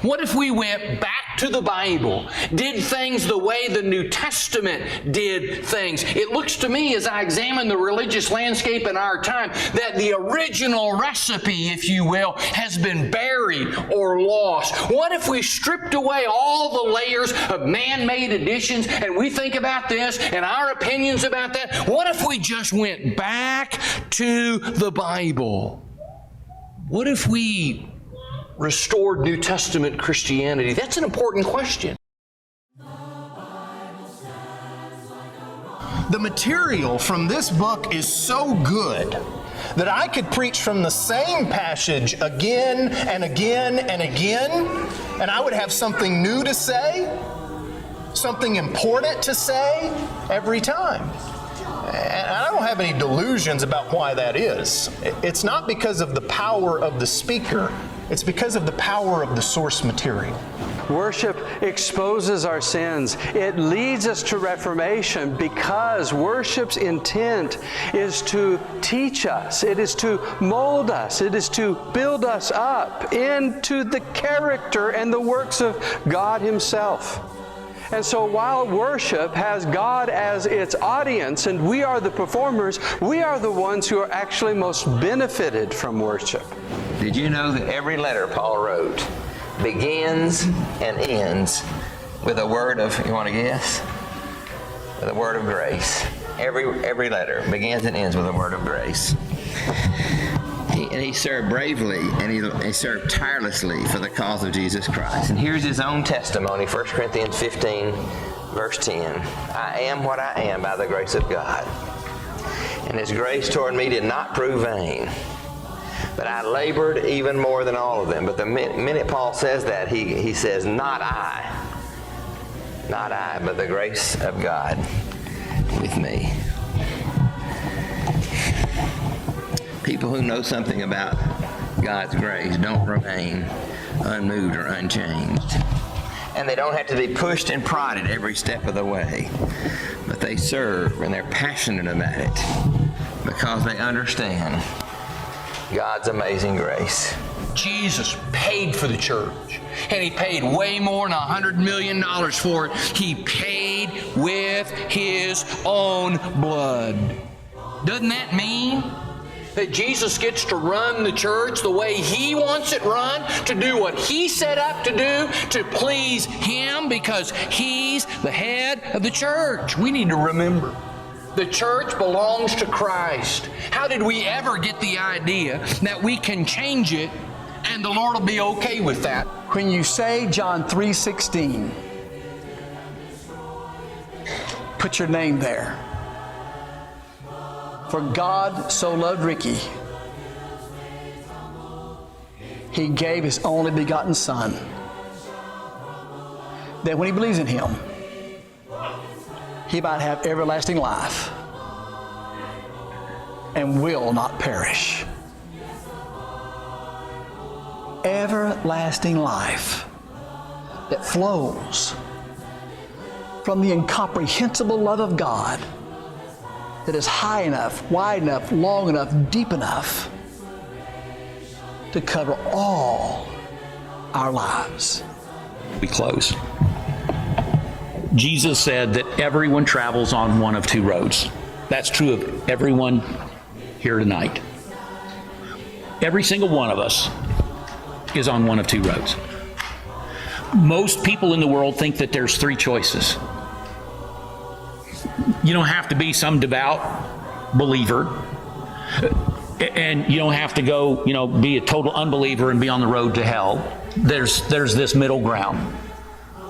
What if we went back to the Bible, did things the way the New Testament did things? It looks to me, as I examine the religious landscape in our time, that the original recipe, if you will, has been buried or lost. What if we stripped away all the layers of man-made additions and we think about this and our opinions about that? What if we just went back to the Bible? What if we restored New Testament Christianity? That's an important question. The material from this book is so good that I could preach from the same passage again and again and again, and I would have something new to say, something important to say every time. And I don't have any delusions about why that is. It's not because of the power of the speaker. It's because of the power of the source material. Worship exposes our sins. It leads us to reformation because worship's intent is to teach us. It is to mold us. It is to build us up into the character and the works of God Himself. And so while worship has God as its audience and we are the performers, we are the ones who are actually most benefited from worship. Did you know that every letter Paul wrote begins and ends with a word of, you want to guess? With a word of grace. Every letter begins and ends with a word of grace. He served bravely and he served tirelessly for the cause of Jesus Christ. And here's his own testimony, 1 Corinthians 15, verse 10. I am what I am by the grace of God. And His grace toward me did not prove vain. But I labored even more than all of them. But the minute Paul says that, he says, not I, but the grace of God with me. People who know something about God's grace don't remain unmoved or unchanged. And they don't have to be pushed and prodded every step of the way. But they serve and they're passionate about it because they understand God's amazing grace. Jesus paid for the church, and He paid way more than $100 million for it. He paid with His own blood. Doesn't that mean that Jesus gets to run the church the way He wants it run, to do what He set up to do, to please Him, because He's the head of the church? We need to remember, the church belongs to Christ. How did we ever get the idea that we can change it and the Lord will be okay with that? When you say John 3:16, put your name there. For God so loved Ricky, He gave His only begotten Son, that when he believes in Him, he might have everlasting life and will not perish. Everlasting life that flows from the incomprehensible love of God that is high enough, wide enough, long enough, deep enough to cover all our lives. We close. Jesus said that everyone travels on one of two roads. That's true of everyone here tonight. Every single one of us is on one of two roads. Most people in the world think that there's three choices. You don't have to be some devout believer, and you don't have to go, be a total unbeliever and be on the road to hell. There's this middle ground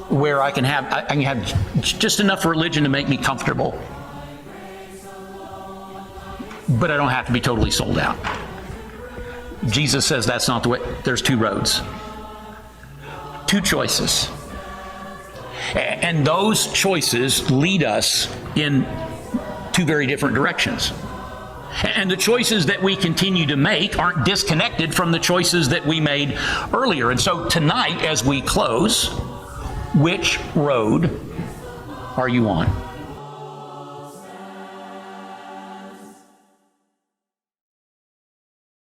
where I can have just enough religion to make me comfortable, but I don't have to be totally sold out. Jesus says that's not the way. There's two roads, two choices. And those choices lead us in two very different directions. And the choices that we continue to make aren't disconnected from the choices that we made earlier. And so tonight, as we close, which road are you on?